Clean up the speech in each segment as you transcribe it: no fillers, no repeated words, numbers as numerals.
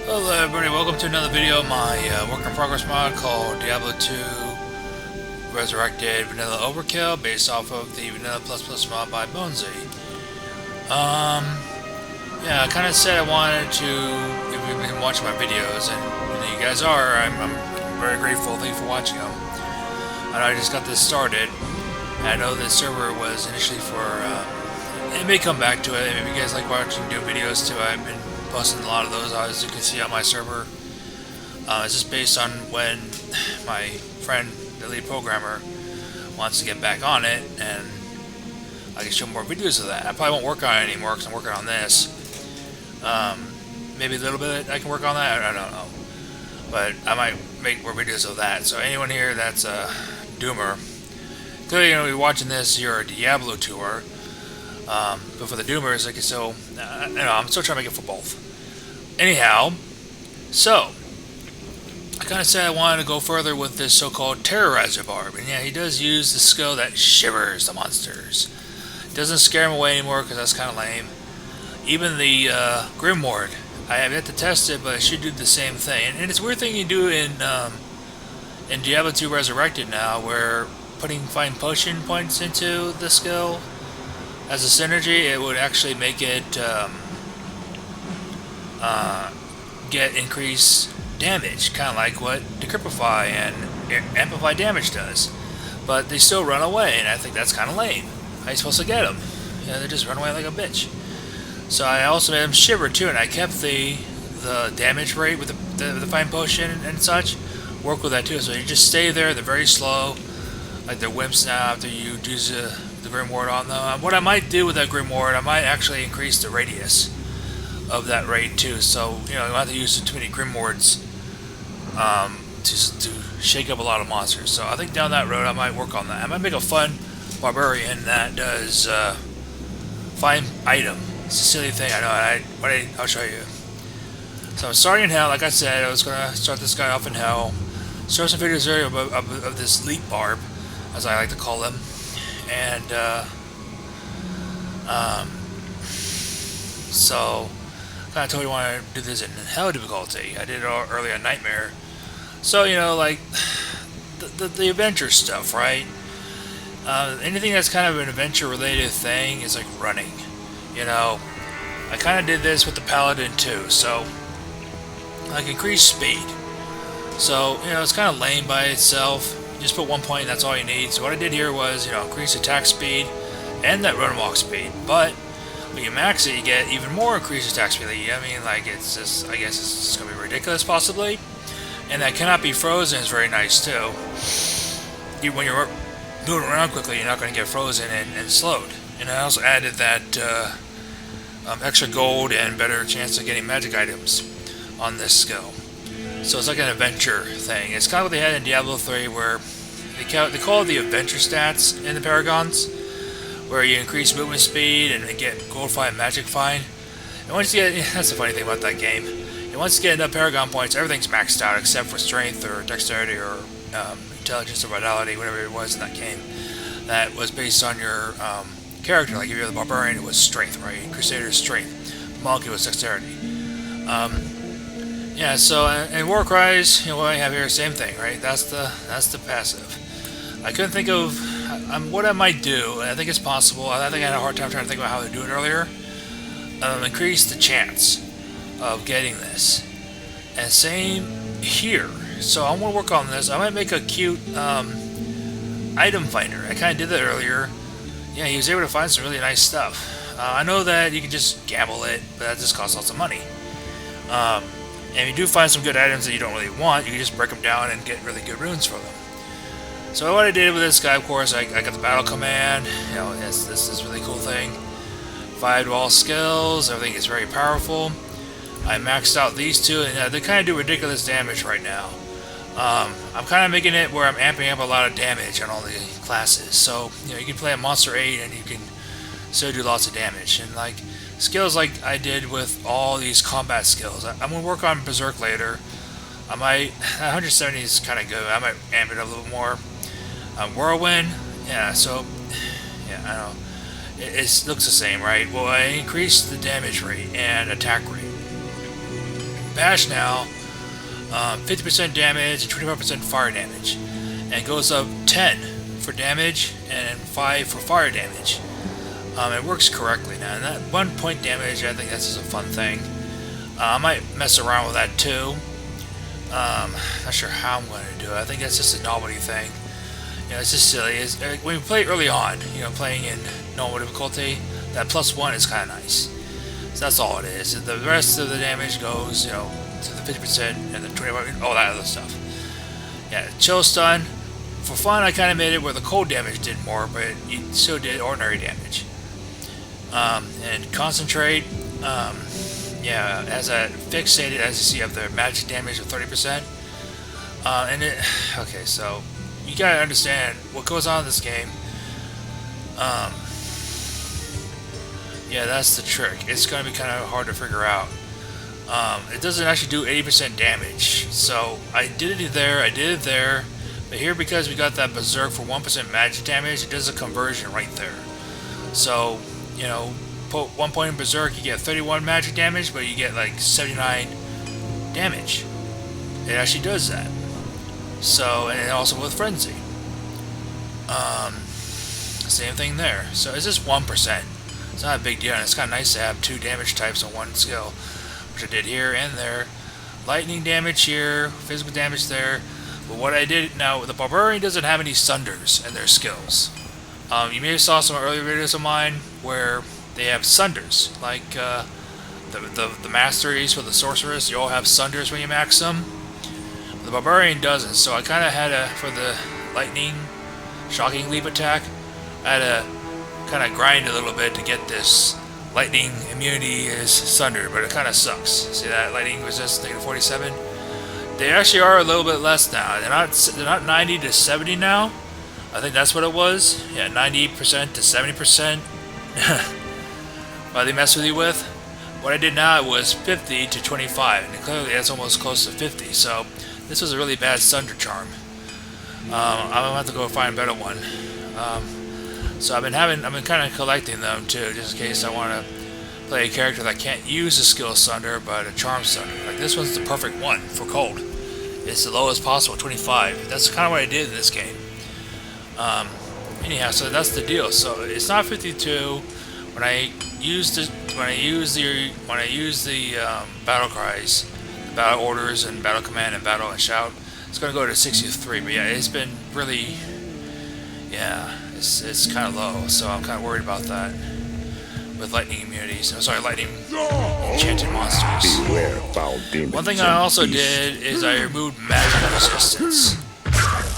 Hello everybody, welcome to another video of my work in progress mod called Diablo II Resurrected Vanilla Overkill, based off of the Vanilla ++ mod by Bonesy. Yeah, I kind of said I wanted to, if you've been watching my videos, and you guys are, I'm very grateful. Thank you for watching them. I know I just got this started, and I know this server was initially for, it may come back to it. Maybe you guys like watching new videos too. I've been posting a lot of those, as you can see on my server. It's just based on when my friend, the lead programmer, wants to get back on it, and I can show more videos of that. I probably won't work on it anymore because I'm working on this. Maybe a little bit I can work on that, I don't know. But I might make more videos of that. So anyone here that's a Doomer, clearly you're going to be watching this, you're a Diablo tour. But for the Doomers, like, so, I'm still trying to make it for both. Anyhow, so, I kind of said I wanted to go further with this so-called Terrorizer Barb. And yeah, he does use the skill that shivers the monsters. It doesn't scare him away anymore because that's kind of lame. Even the Grimoire, I have yet to test it, but it should do the same thing. And it's a weird thing you do in Diablo 2 Resurrected now, where putting fine potion points into the skill as a synergy, it would actually make it get increased damage, kind of like what Decrypify and Amplify damage does. But they still run away, and I think that's kind of lame. How are you supposed to get them? Yeah, they just run away like a bitch. So I also made them shiver too, and I kept the damage rate with the fine potion and such. Work with that too, so you just stay there. They're very slow, like they're wimps now after you use the Grimoire on them. What I might do with that Grimoire, I might actually increase the radius of that raid too. So you don't have to use too many Grimoires to shake up a lot of monsters. So I think down that road I might work on that. I might make a fun Barbarian that does find item. It's a silly thing, I know. I'll show you. So I'm starting in hell. Like I said, I was gonna start this guy off in hell. Start some videos earlier of this Leap Barb, as I like to call them. And so I kind of told you I wanted to do this in hell difficulty. I did it earlier on Nightmare. So like the adventure stuff, right? Anything that's kind of an adventure related thing is like running. I kind of did this with the Paladin too. So like increased speed. So it's kind of lame by itself. Just put 1 point, that's all you need. So what I did here was, increase attack speed and that run and walk speed. But when you max it, you get even more increased attack speed. I mean, like, it's just, I guess it's just going to be ridiculous, possibly. And that cannot be frozen is very nice, too. When you're moving around quickly, you're not going to get frozen and slowed. And I also added that extra gold and better chance of getting magic items on this skill. So it's like an adventure thing. It's kind of what they had in Diablo 3, where they call it the adventure stats in the Paragons, where you increase movement speed and get gold find, magic find. And once you get, that's the funny thing about that game. And once you get enough Paragon points, everything's maxed out except for strength or dexterity or intelligence or vitality, whatever it was in that game. That was based on your character. Like if you're the Barbarian, it was strength, right? Crusader's strength. Monk, it was dexterity. Yeah, so in Warcries, what I have here, same thing, right? That's the passive. I couldn't think of what I might do, and I think it's possible. I think I had a hard time trying to think about how to do it earlier. Increase the chance of getting this, and same here. So I'm gonna work on this. I might make a cute item finder. I kind of did that earlier. Yeah, he was able to find some really nice stuff. I know that you can just gamble it, but that just costs lots of money. And you do find some good items that you don't really want, you can just break them down and get really good runes for them. So what I did with this guy, of course, I got the battle command. This is a really cool thing. 5 all skills, everything is very powerful. I maxed out these two, and they kind of do ridiculous damage right now. I'm kind of making it where I'm amping up a lot of damage on all the classes. So you can play a monster 8 and you can still do lots of damage. And like skills like I did with all these combat skills. I'm going to work on Berserk later. 170 is kind of good. I might amp it up a little more. Whirlwind, yeah, so, yeah, I don't know. It looks the same, right? Well, I increased the damage rate and attack rate. patch now, 50% damage and 25% fire damage. And it goes up 10 for damage and 5 for fire damage. It works correctly now. And that 1 point damage, I think that's just a fun thing. I might mess around with that too. Not sure how I'm going to do it. I think that's just a novelty thing. You know, it's just silly. It's, when you play early on, you know, playing in normal difficulty, that +1 is kind of nice. So that's all it is. The rest of the damage goes, you know, to the 50% and the 25%, all that other stuff. Yeah, chill stun. For fun, I kind of made it where the cold damage did more, but it still did ordinary damage. And concentrate. Yeah, as I fixated, as you see up there, magic damage of 30%. Okay, so you gotta understand what goes on in this game. Yeah, that's the trick. It's gonna be kind of hard to figure out. It doesn't actually do 80% damage. So I did it there, I did it there, but here because we got that berserk for 1% magic damage, it does a conversion right there. So, you know, put 1 point in berserk, you get 31 magic damage, but you get like 79 damage. It actually does that. So, and also with frenzy. Same thing there. So it's just 1%. It's not a big deal, and it's kind of nice to have 2 damage types on one skill, which I did here and there. Lightning damage here, physical damage there. But what I did now, the Barbarian doesn't have any sunders in their skills. You may have saw some earlier videos of mine where they have sunders, like the masteries for the sorceress. You all have sunders when you max them. The Barbarian doesn't, so I kind of had for the lightning, shocking leap attack, I had to kind of grind a little bit to get this lightning immunity is sundered, but it kind of sucks. See that lightning resist -47? They actually are a little bit less now. They're not 90 to 70 now. I think that's what it was. Yeah, 90% to 70%. They mess with you with. What I did now was 50 to 25, and clearly that's almost close to 50. So this was a really bad sunder charm. I'm gonna have to go find a better one. So I've been kind of collecting them too, just in case I want to play a character that can't use a skill sunder, but a charm sunder. Like this one's the perfect one for cold. It's the lowest possible, 25. That's kind of what I did in this game. Anyhow, so that's the deal. So it's not 52. When I use the battle cries, battle orders, and battle command, and battle and shout, it's going to go to 63. But yeah, it's been really, yeah, it's kind of low. So I'm kind of worried about that with lightning immunities. I'm sorry, lightning enchanted monsters. One thing I also did is I removed magic resistance.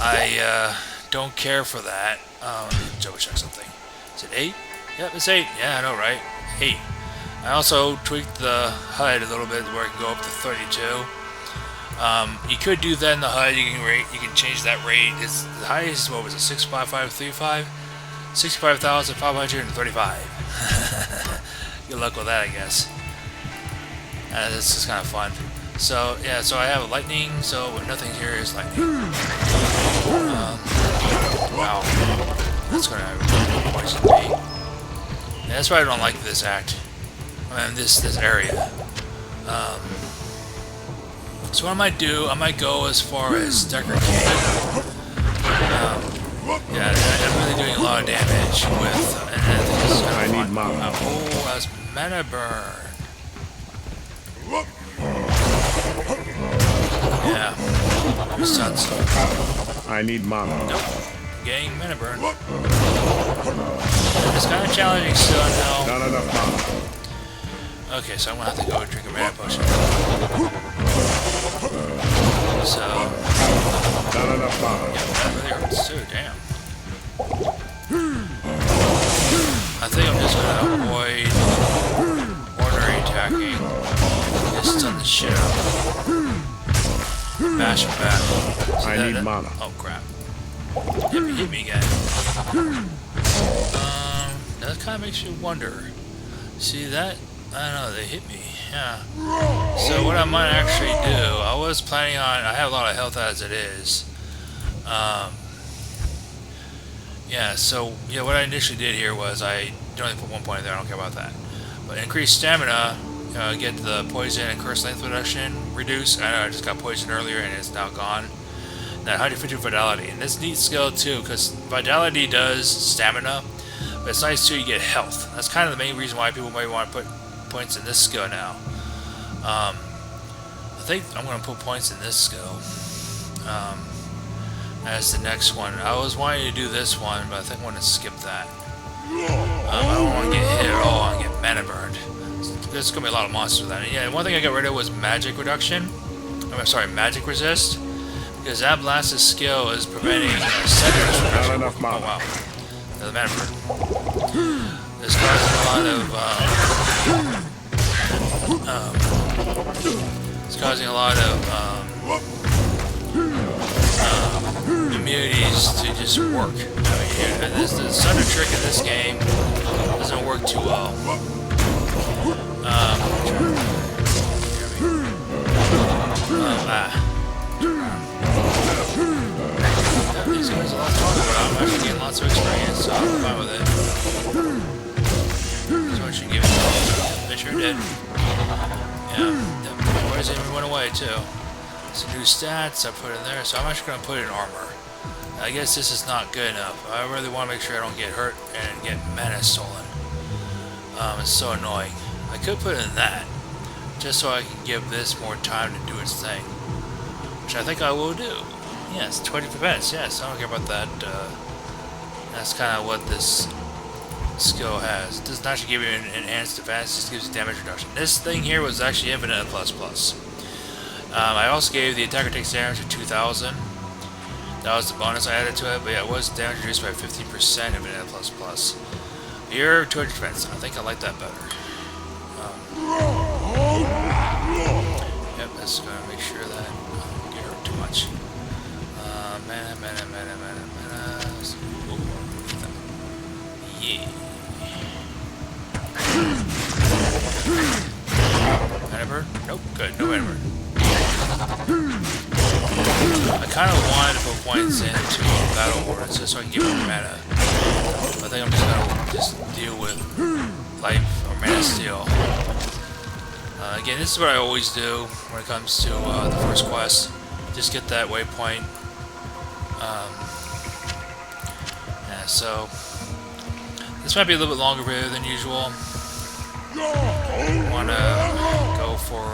I don't care for that. Let me double check something. Is it 8? Yep, it's 8. Yeah, I know, right? 8. I also tweaked the HUD a little bit where it can go up to 32. You could do that in the HUD. You can change that rate. It's the highest. What was it? 65535. 65,535. Good luck with that, I guess. This is kind of fun. So yeah, so I have a lightning. So nothing here is lightning. Wow, that's gonna poison me. Yeah, that's why I don't like this act. I mean, this area. So what I might do, I might go as far as Decker Cain. Yeah, I'm really doing a lot of damage with. And I think this is kind of fun. Need mana. Oh, that's mana burn. Yeah. I need mana. Nope. Getting mana burn. It's kind of challenging still now. Not enough mana. Okay, so I'm gonna have to go drink a mana potion. So. Not enough mana. Yeah, that really hurts too. Damn. I think I'm just gonna avoid ordinary attacking. Just stun the shit out of him. Bash him back. I need mana. Oh crap. Hit me again. That kind of makes you wonder. See that? I don't know, they hit me. Yeah. So what I might actually do, I was planning on, I have a lot of health as it is. Yeah, so yeah, what I initially did here was I only put 1 point there, I don't care about that. But increased stamina get the poison and curse length reduction reduced. I know I just got poisoned earlier and it's now gone. Now 150 vitality, and this neat skill too, because vitality does stamina, but it's nice too. You get health. That's kind of the main reason why people might want to put points in this skill now. I think I'm going to put points in this skill as the next one. I was wanting to do this one, but I think I'm going to skip that. I don't want to get hit at all. I want to get mana burned. There's going to be a lot of monsters with that. And yeah, one thing I got rid of was magic reduction. I'm sorry, magic resist. Because that blasted skill is preventing senators from Not enough mana. Oh wow. The mana burn. This causing a lot of it's causing a lot of immunities to just work. I mean, the Thunder trick in this game doesn't work too well. These guys are a lot stronger, but I'm actually getting lots of experience, so I'm fine with it. So I should give it. They sure did. Yeah, the poison went away too. Some new stats I put in there, so I'm actually going to put in armor. I guess this is not good enough. I really want to make sure I don't get hurt and get mana stolen. It's so annoying. I could put in that, just so I can give this more time to do its thing. Which I think I will do. Yes, 20 prevents. Yes, I don't care about that. That's kind of what this skill has. It doesn't actually give you an enhanced defense, it just gives you damage reduction. This thing here was actually infinite plus plus. I also gave the attacker takes damage to 2,000. That was the bonus I added to it, but yeah, it was damage reduced by 15% infinite plus plus. Here, 200 defense. I think I like that better. Yep, that's going to make sure that I don't get hurt too much. Mana. Yeah. Mana burn? Nope, good, no mana burn. I kind of wanted to put points into battle orders just so I can get more mana. I think I'm just going to deal with life or mana steal. Again, this is what I always do when it comes to the first quest. Just get that waypoint. Yeah, so this might be a little bit longer video than usual. I want to go for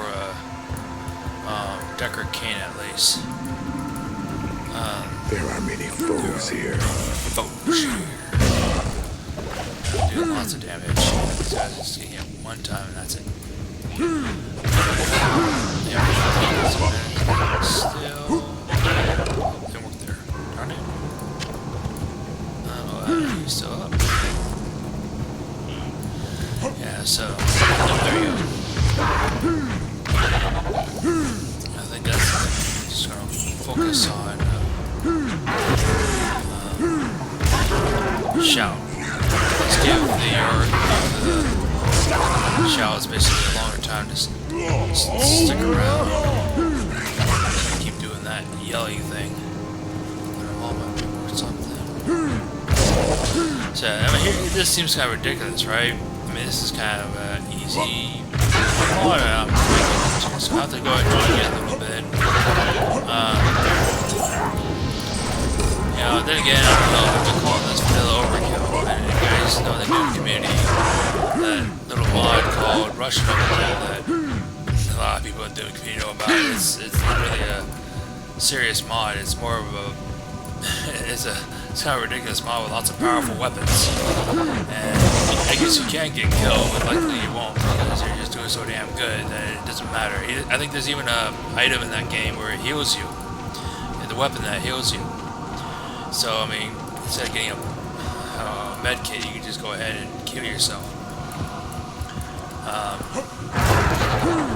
Decker Cain at least. There are many foes here. Doing lots of damage. These guys are just getting hit one time and that's it. Yeah, still didn't work there. Darn it. He's still up. Yeah, so there you go. I think that's it. Just gonna focus on shout. Let's give the shout is basically a longer time to stick around. Keep doing that yelling thing. Or something. So, I mean, here, this seems kind of ridiculous, right? I mean, this is kind of easy. So I have to go and try it a little bit. You know, then again, I don't know if I've been calling this vanilla overkill. And you guys know the new community, that little mod called Russian Overkill that a lot of people in the community know about. It's not really a serious mod. It's more of a it's kind of a ridiculous mod with lots of powerful weapons. And I guess you can get killed, but likely you won't because you're just doing so damn good that it doesn't matter. I think there's even an item in that game where it heals you. The weapon that heals you. So, I mean, instead of getting a med kit, you can just go ahead and kill yourself.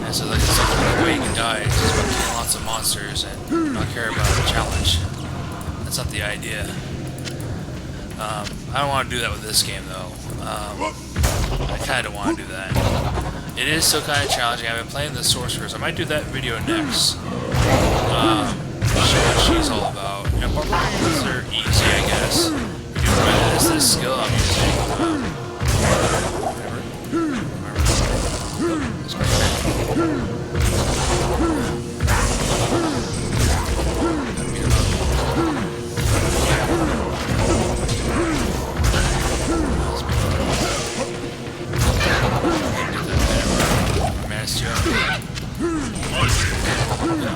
And so that's the only way you can die. It's just about killing lots of monsters and not care about the challenge. That's not the idea. I don't want to do that with this game, though. I kind of want to do that. It is still kind of challenging. I've been playing the Sorcerers. I might do that video next. Show what she's all about. And Barbarians are easy, I guess. You do remember this skill I'm using. Whatever. I'm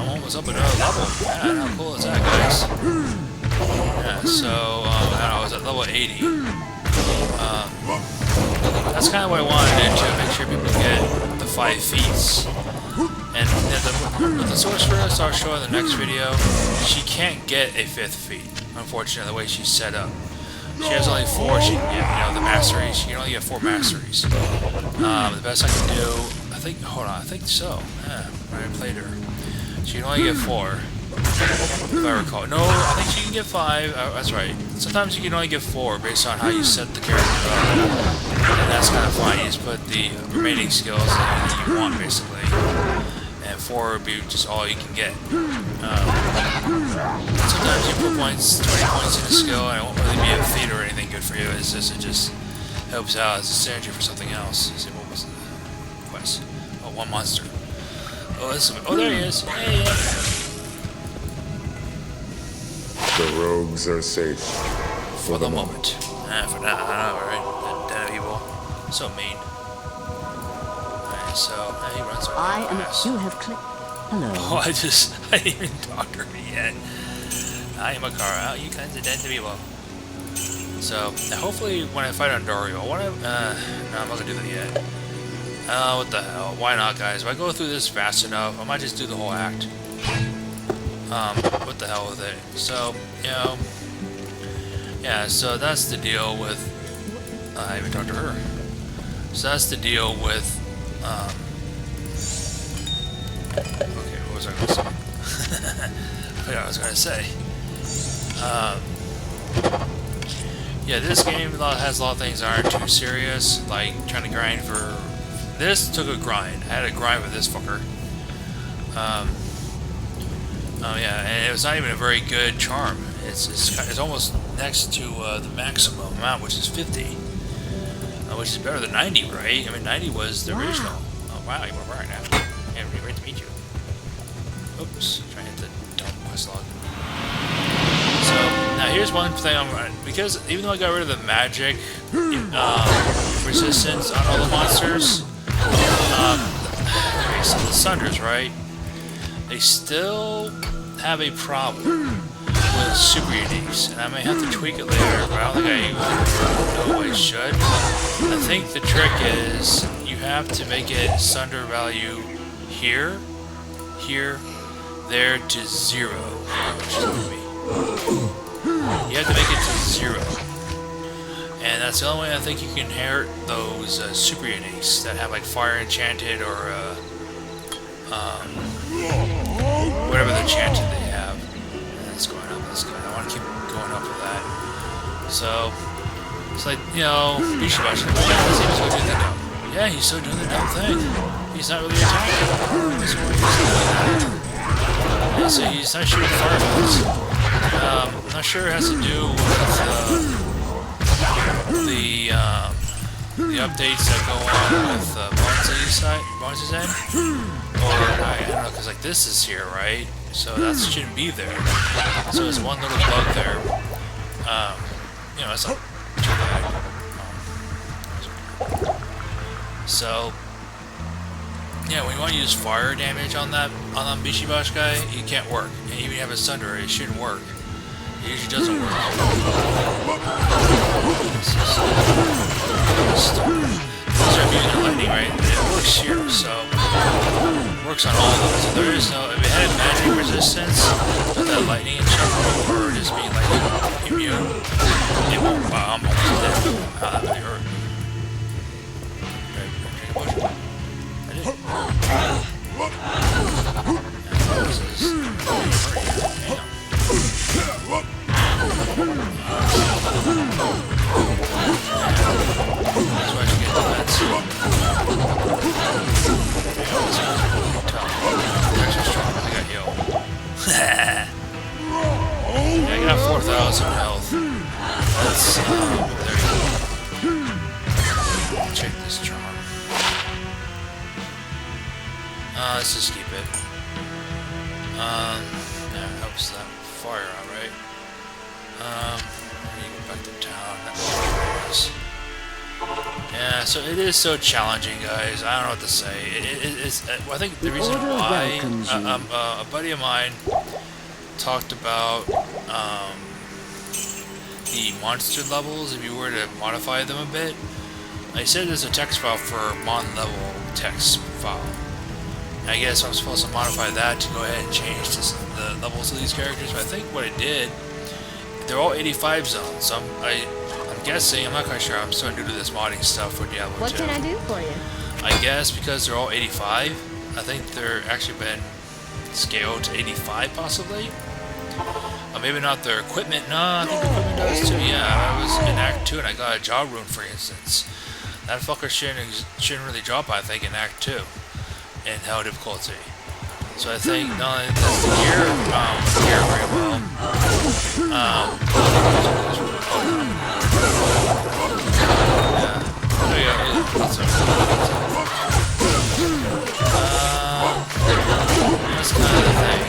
almost up another level. Man, how cool is that, guys? Yeah, so, I was at level 80. That's kind of what I wanted to do, to make sure people get the 5 feats. And with the sorceress I'll show in the next video, she can't get a 5th feat, unfortunately, the way she's set up. She has only 4, she can get, the masteries. She can only get 4 masteries. The best I can do, I think so. Yeah, I played her. She can only get 4, if I recall. No, I think she can get 5. That's right. Sometimes you can only get 4 based on how you set the character up. And that's kind of fine. You just put the remaining skills that you want, basically. And 4 would be just all you can get. Sometimes you put 20 points in a skill, and it won't really be a feat or anything good for you. It's just, it just helps out as a synergy for something else. Let's see, what was the quest? Oh, one monster. Oh, there he is. Hey. The rogues are safe For the moment. For now, right? That evil. So mean. Alright, so, he runs around fast. You have clicked. Hello. Oh, I didn't even talk to her yet. I am a car out, you kinds of dead to people. So, hopefully when I fight Andario, no, I'm not gonna do that yet. What the hell? Why not, guys? If I go through this fast enough, I might just do the whole act. What the hell with it? So, yeah, so that's the deal with, I even talked to her. So that's the deal with, okay, what was I going to say? I forgot what I was going to say. Yeah, this game has a lot of things that aren't too serious, like trying to grind for... This took a grind. I had to grind with this fucker. Yeah, and it was not even a very good charm. It's almost next to the maximum amount, which is 50. Which is better than 90, right? I mean, 90 was the original. Oh, wow, you're right now. Yeah, really great to meet you. Oops, trying to hit the dump quest log. So, now here's one thing because even though I got rid of the magic resistance on all the monsters, the Sunders, right? They still have a problem with super uniques, and I may have to tweak it later, but I don't think I should. I think the trick is you have to make it Sunder value here, there to 0. You have to make it to 0. And that's the only way I think you can inherit those super uniques that have like Fire Enchanted or whatever the enchanted they have. And that's going up. That's good. I want to keep going up with that. So it's like, Bishibashi. Yeah, he's still doing the dumb thing. He's not really attacking. That's why he's doing that. Yeah, so he's not shooting fireballs. I'm not sure it has to do with the updates that go on with Bonesy's end. Or, I don't know, because like this is here, right? So that shouldn't be there. So there's one little bug there. It's not too bad. So, yeah, when you want to use fire damage on that Bishibash guy, it can't work. And even if you have a Sunder, it shouldn't work. It usually doesn't work. Start using lightning, right? It works here, so it works on all of them. So there is no, if it had magic resistance with that lightning and stuff, or just being like immune, it won't. Wow, I'm almost dead. Wow, that really hurt. I did. This is really hurting. Damn. That's why I should get the meds. They're so strong, I got healed. Yeah, I got 4,000 health. That's, there you go. Let's just keep it. Yeah, it helps that fire out, right? You go back to town. That's yeah, so it is so challenging, guys. I don't know what to say. It's. I think the reason why a buddy of mine talked about the monster levels. If you were to modify them a bit, I said there's a text file for mon-level text file. I guess I'm supposed to modify that to go ahead and change the levels of these characters. But I think what I did, they're all 85 zones. So I'm guessing, I'm not quite sure. I'm so new to this modding stuff for Diablo 2. What can I do for you? I guess because they're all 85, I think they're actually been scaled to 85 possibly. Maybe not their equipment. No, I think the equipment does too. Yeah, I was in Act 2 and I got a jaw rune, for instance. That fucker shouldn't really drop, I think, in Act 2 in hell difficulty. So I think not only does the gear very well. Yeah. Oh yeah, that's kind of the thing.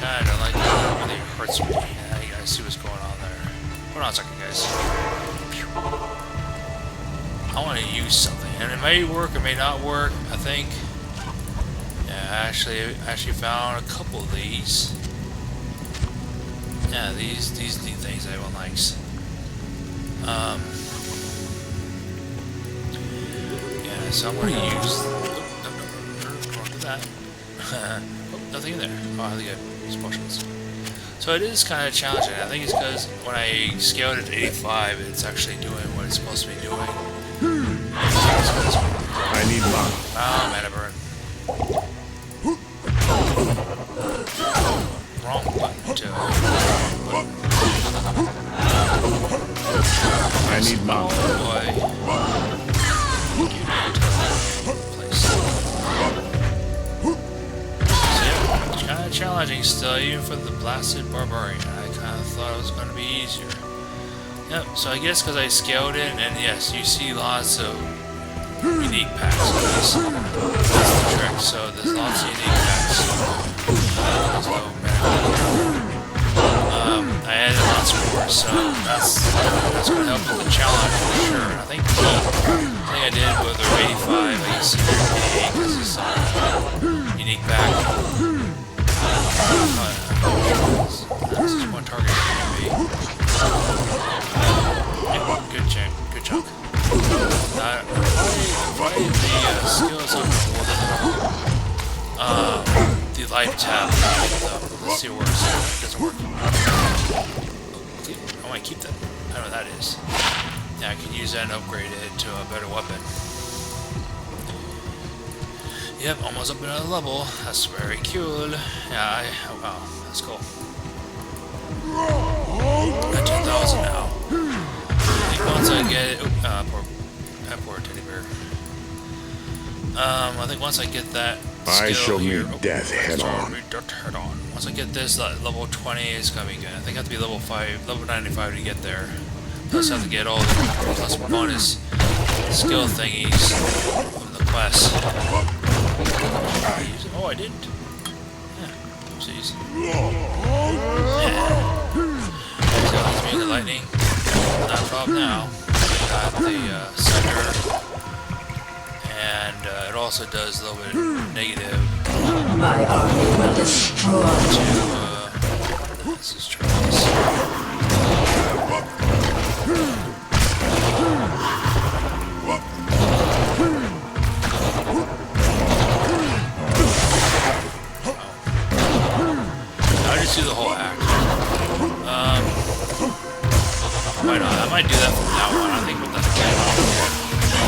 Kind of like it really hurts me. Yeah, you guys see what's going on there. Hold on a second, guys. I want to use something, and it may work, it may not work. I think. Yeah, I actually found a couple of these. Yeah, these neat things everyone likes. Yeah, so I'm going to use. Don't do that. Oh, nothing in there. Oh, really good. Just potions. So it is kind of challenging. I think it's because when I scaled it to 85, it's actually doing what it's supposed to be doing. I need luck. Oh, mana burn. Wrong button to I need luck. Oh boy. Kind of challenging still, even for the blasted Barbarian. I kind of thought it was going to be easier. Yep, so I guess because I scaled it, and yes, you see lots of unique packs. That's the trick, so there's lots of unique packs. I added lots more, so that's going to help with the challenge for sure. I think I did with the 85, I guess 88, because it's unique pack. This is one target maybe. Yeah, good chunk. Why the skills on the life tab? Let's see what works. It doesn't work. I might keep that. I don't know what that is. Yeah, I can use that and upgrade it to a better weapon. Yep, almost up another level. That's very cool. Yeah, oh wow, that's cool. Got 10,000 now. I think once I get poor teddy bear. I think once I get that I shall here, meet death head on. Once I get this level 20, it's gonna be good. I think I have to be level 95 to get there. Plus, I have to get all the plus bonus skill thingies from the quest. Oh, I didn't. Yeah, oopsies. Yeah. So he's being the lightning. Not a problem now. Got the center. And it also does a little bit negative. My army will destroy To, let's just try this. I just do the whole act. Why not? I might do that from now on. I think with the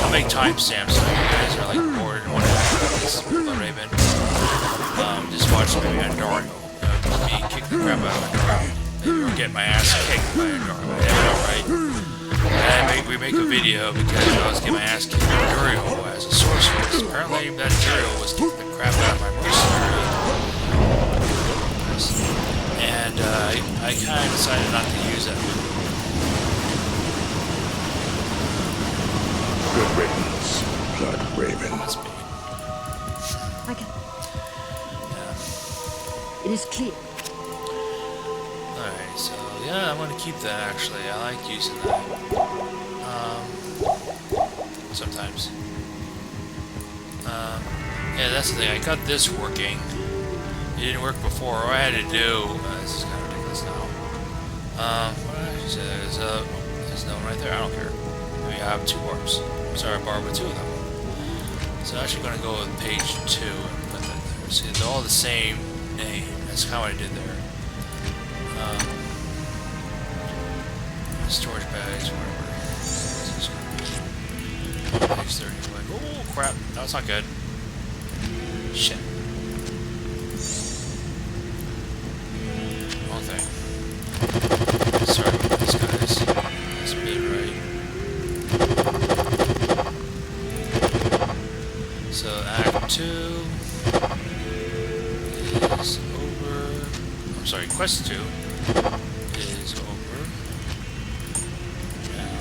I'll make timestamps so you guys are like bored and want to have this Raven. Just watch maybe Andario. Me kick the crap out of Andario. Maybe or get my ass kicked by Andario. Yeah, right. And we make a video because I was getting my ass kicked by Andario as a sorceress. Apparently that Andario was kicking the crap out of my mercenary. And I kind of decided not to use it. Good riddance, Blood Raven. That's me. It is clear. Alright, so yeah, I'm gonna keep that actually. I like using that. Sometimes. Yeah, that's the thing. I got this working. It didn't work before. All I had to do. This is kind of ridiculous now. There's no one right there. I don't care. We have 2 barbs. Sorry, a barb with 2 of them. So I'm actually going to go with page 2 and put that there. See, they're all the same name. That's kind of what I did there. Storage bags, whatever. Page 30. Like, oh crap! That's not good. Shit. Wrong thing. Sorry about this, guys. That's mid, right? So Act 2 is over. I'm sorry, Quest 2 is over. Now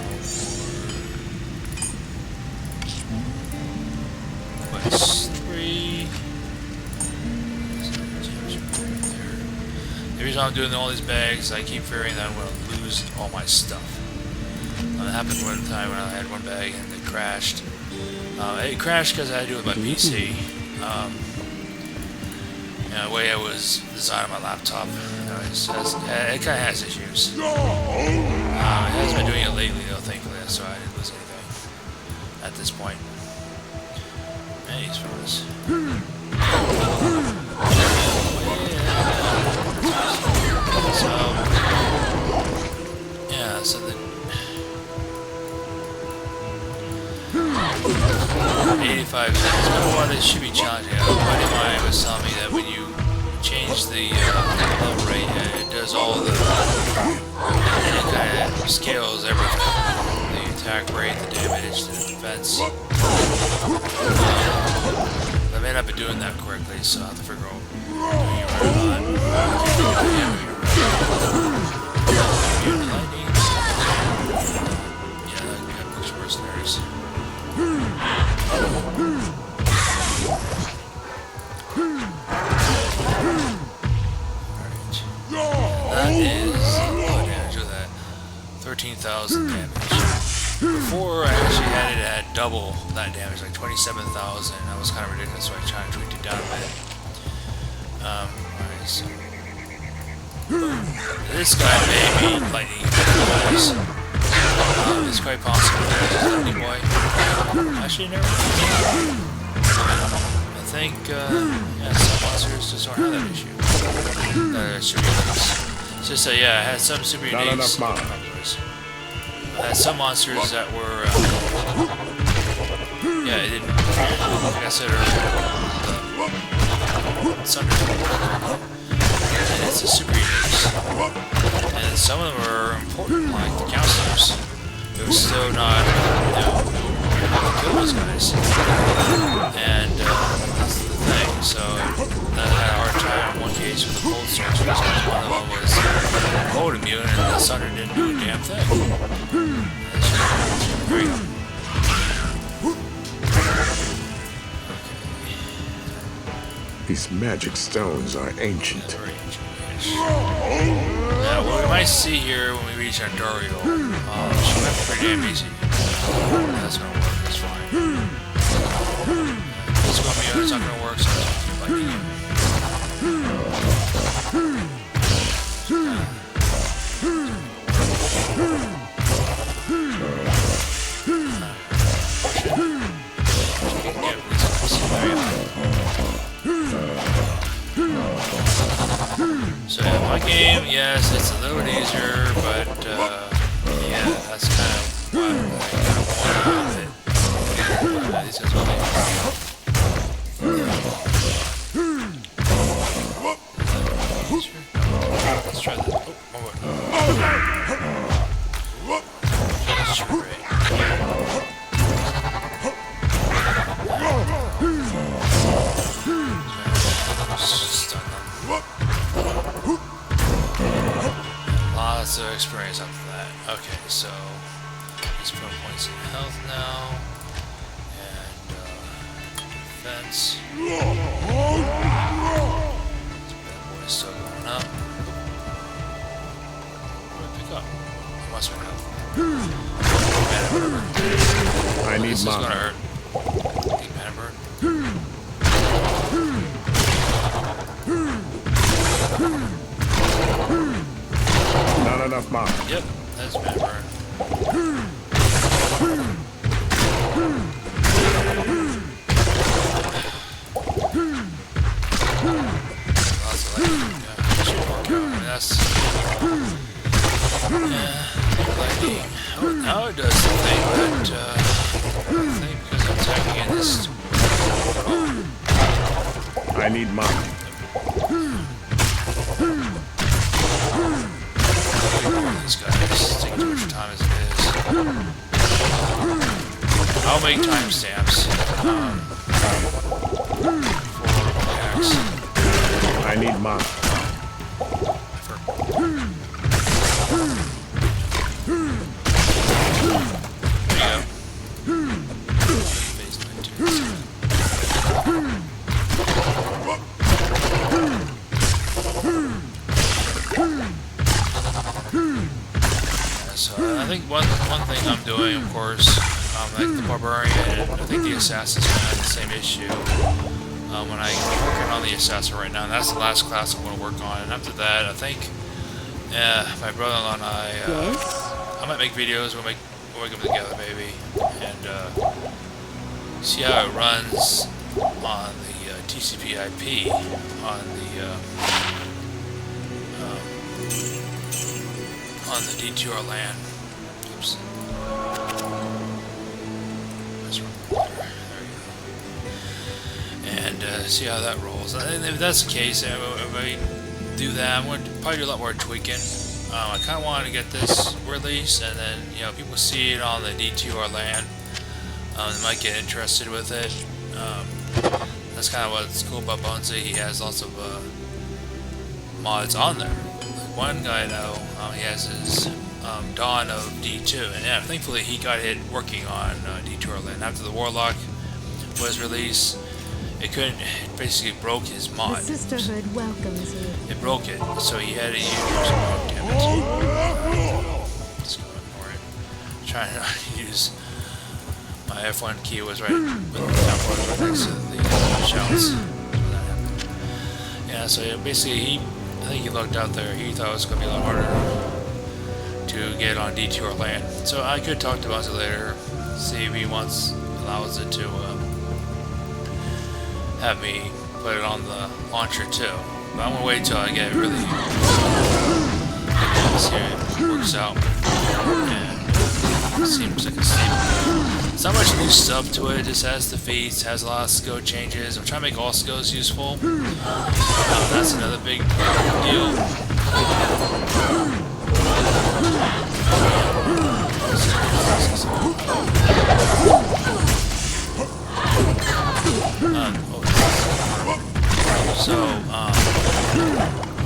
for Quest 3. The reason I'm doing all these bags, I keep fearing that I'm going to lose all my stuff. That happened one time when I had one bag and it crashed. It crashed because I had to do it with my PC. The way it was designed on my laptop, it kind of has issues. It has been doing it lately though, thankfully, so I didn't lose anything at this point. Any use for this. So, yeah, so the 85 is one that should be challenging. A buddy of mine was telling me that when you change the level rate, it does all the, and it kind of scales everything. The attack rate, the damage, the defense. I may not be doing that correctly, so I'll have to figure out doing it right on. Lightning. Yeah, that looks mercenaries. That is a lot of damage with that. 13,000 damage. Before I actually had it at double that damage, like 27,000. That was kind of ridiculous, so I tried to tweak it down a bit. Alright, so this guy may be lightning guys. It's quite possible that he's a lightning boy. Actually, never mind. I think, yeah, some monsters just don't have that issue. Super uniques. It's just yeah, I had some super uniques. Not enough mana. I had some monsters that were, yeah, it didn't, like I said earlier, the Thunder. And it's the super uniques. And some of them were important, like the counselors. It was still not, kill those guys. And that's the thing. So I had a hard time in one case with the cold sorcerers because one of them was cold immune and the Thunder didn't do a damn thing. There you go. These magic stones are ancient. Yeah, very ancient. Now, what we might see here when we reach Ontario, she might be pretty damn easy. That's gonna work, that's fine. It's gonna be, it's not gonna work, so I'll keep fighting him. So yeah, my game, yes, it's a little bit easier, but yeah, that's kind of what I kind of wanted with it. These guys will be. Let's try this. Oh, one more. Let's try it. Lots of experience after that. Okay, so he's putting points in health now. And defense. This bad boy Still going up. What did I pick up? I must run out. I need This is gonna mine. hurt. Keep hammer. Not enough mine. Yep, that's hammer. Lots of lightning. That's lightning. Oh, now it does the thing that I think because I'm attacking in this. I need mine. These guys take too much time as it is. I'll make timestamps for pickaxe. I need mine. There you go. Phase 19. So I think one thing I'm doing, of course, like the Barbarian, I think the Assassin's going to have the same issue. When I'm working on the Assassin right now, and that's the last class I'm going to work on. And after that, I think my brother-in-law and I might make videos. We'll make them together, maybe, and see how it runs on the TCP/IP on the D2R LAN. Oops. That's right there. There you go. And see how that rolls. And if that's the case, if I do that, I'm going to probably do a lot more tweaking. I kind of wanted to get this released, and then people see it on the D2R LAN. They might get interested with it. That's kind of what's cool about Bonesy. He has lots of mods on there. One guy I know, he has his Dawn of D2, and yeah, thankfully he got it working on D2R LAN. After the Warlock was released, it basically broke his mod. The Sisterhood welcomes you. It broke it, so he had to use some mod damage. Just gonna ignore it. Trying to use my F1 key was right with the top right next to the shouts. Yeah, so basically I think he looked out there. He thought it was going to be a lot harder to get on D2R LAN. So I could talk to Bonesy later, see if he allows it to have me put it on the launcher too. But I'm going to wait till I get it really see if it works out. And it seems like a stable. It's not much new stuff to it. It just has defeats, has a lot of skill changes. I'm trying to make all skills useful. That's another big deal.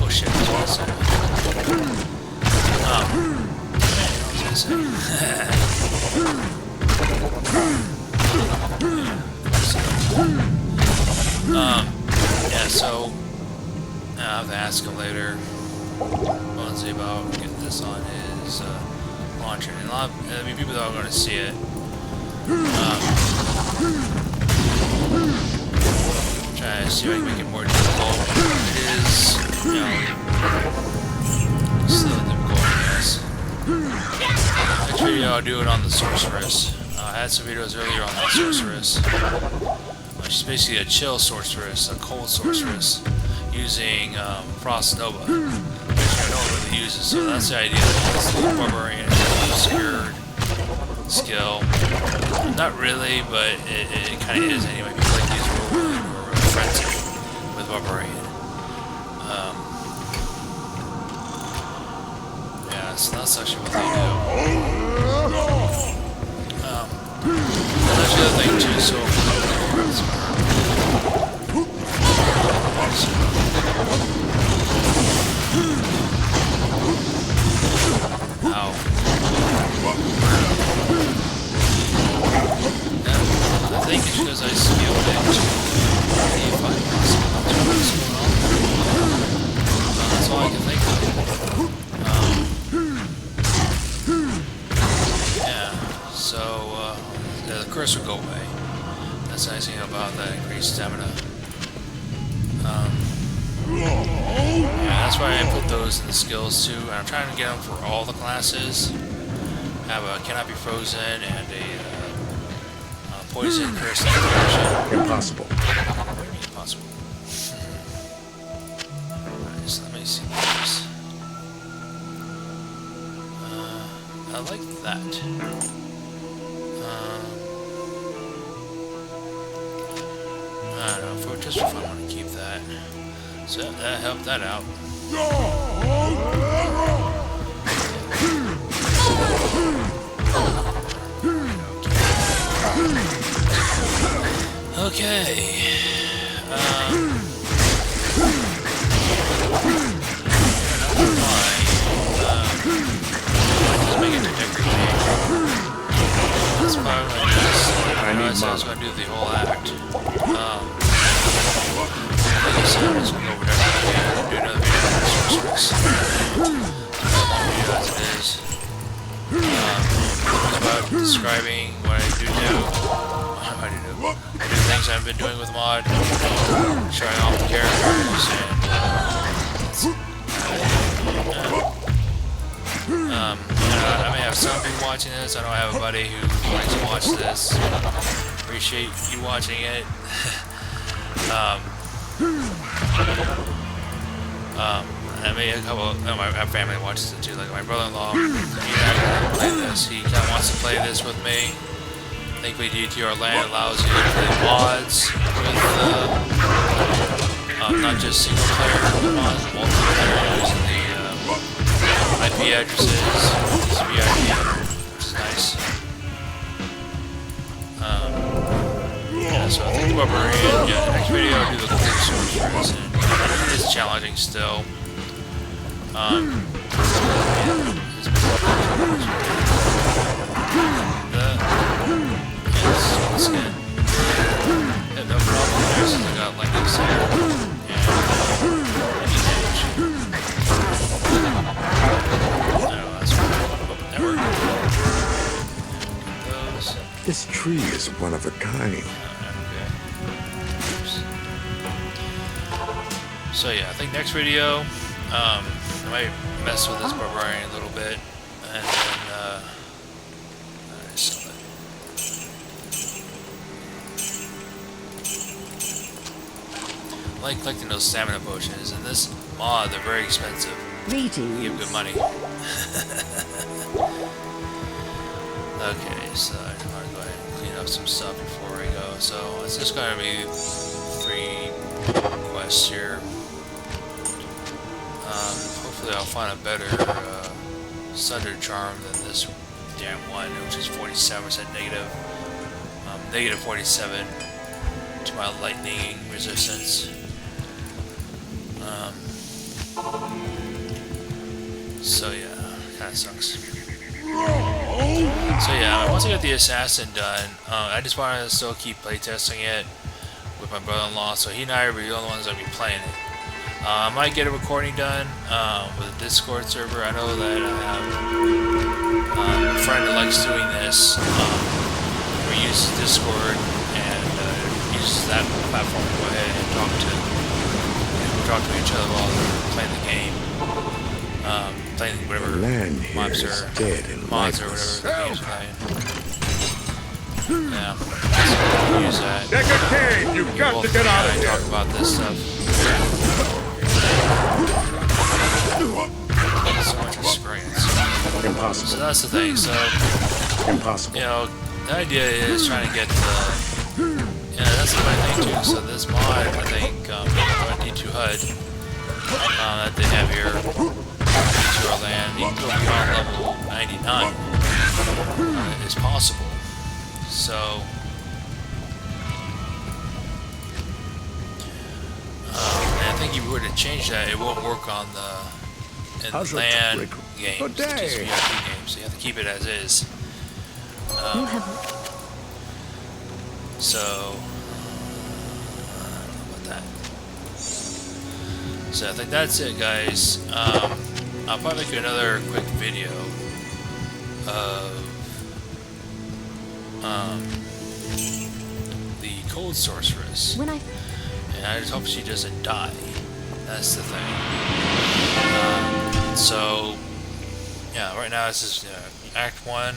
Oh shit, what was I saying? Yeah, so I'll have to ask him later, Bonesy, about getting this on his launcher. And there'll be people that are going to see it. Trying to see if I can make it more difficult. It is, still difficult, I guess. Next video I'll do it on the Sorceress. I had some videos earlier on the Sorceress. She's basically a chill Sorceress, a cold Sorceress, using Frost Nova, which I don't really use it, so that's the idea. It's the Barbarian obscured skill. Not really, but it kind of is anyway. People like to use Whirlwind or Frenzy with Barbarian. Yeah, so that's actually what they do. That's the other thing too, so ow. I think it's because I scaled it to 85 possible. That's what's going on. about that increased stamina. Yeah, that's why I put those in the skills too, and I'm trying to get them for all the classes. I have a Cannot Be Frozen and a Poison, Curse, and Confusion. Impossible. Impossible. Alright, so let me see this. I like that. I don't know, for just for fun, I want to keep that. So that helped that out. Okay. That's probably what I was going to do the whole act. Like I said, I'm just going to go over there and do another video on Resurrected. As it is. About describing what I do. I do things I've been doing with mod, showing off the characters, and I may have some people watching this. I know I have a buddy who likes to watch this. Appreciate you watching it. I mean, a couple. No, my family watches it too. Like my brother-in-law, he kind of wants to play this with me. Thankfully, DTR Land allows you to play mods with not just single player mods, but multiplayer using the IP addresses, VIP, which is nice. Yeah, so I think Barbarian, yeah, the next video I'll do the cool sorcerers, and it is challenging still. Skin. Yeah, no problem there since I got lightning sand and any damage. No, that's fine. Never. Those. This tree is one of a kind. Okay. So yeah, I think next video, I might mess with this Barbarian a little bit, and then I like collecting those stamina potions, and this mod, they're very expensive. They give good money. Okay, so I just want to go ahead and clean up some stuff before we go. So it's just going to be 3 quests here. Hopefully I'll find a better Sunder Charm than this damn one, which is 47% negative. Negative 47 to my lightning resistance. So yeah, kinda sucks. So yeah, once I got the assassin done, I just wanted to still keep playtesting it with my brother-in-law, so he and I will be the only ones that will be playing it. I might get a recording done with a Discord server. I know that I have a friend that likes doing this. We use Discord and uses that platform to go ahead and talk to each other while they're playing the game. Playing whatever mods or whatever the game's playing. Yeah, so use that. Cain, you've got to get out of here. Talk about this stuff. So much experience. Impossible. So that's the thing. So Impossible. you know, the idea is trying to get the. Yeah, that's my thing too. So this mod, I think, D2 HUD that they have here. Land, you can go beyond level 99 is possible. So and I think if you were to change that, it won't work on the land games, just VIP games. So you have to keep it as is. So about that. So I think that's it, guys. I'll probably make another quick video of the cold sorceress. When I And I just hope she doesn't die. That's the thing. So, yeah, right now this is Act 1,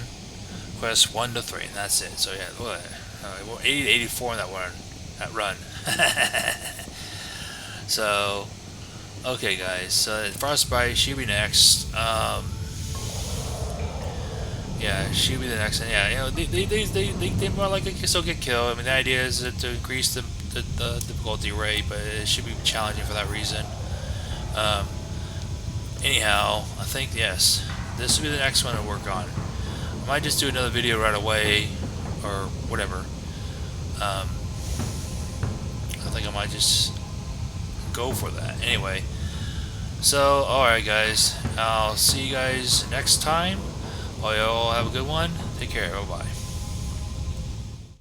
Quest 1 to 3, and that's it. So, yeah, look, we're 80 to 84 in that run. So, okay, guys. So, Frostbite, she'll be next. Yeah, she'll be the next. And yeah, you know, they more likely can still get killed. I mean, the idea is to increase the difficulty rate, but it should be challenging for that reason. Anyhow, I think yes, this will be the next one to work on. I might just do another video right away, or whatever. I think I might just go for that. Anyway, so alright guys, I'll see you guys next time. All y'all have a good one. Take care. Bye bye.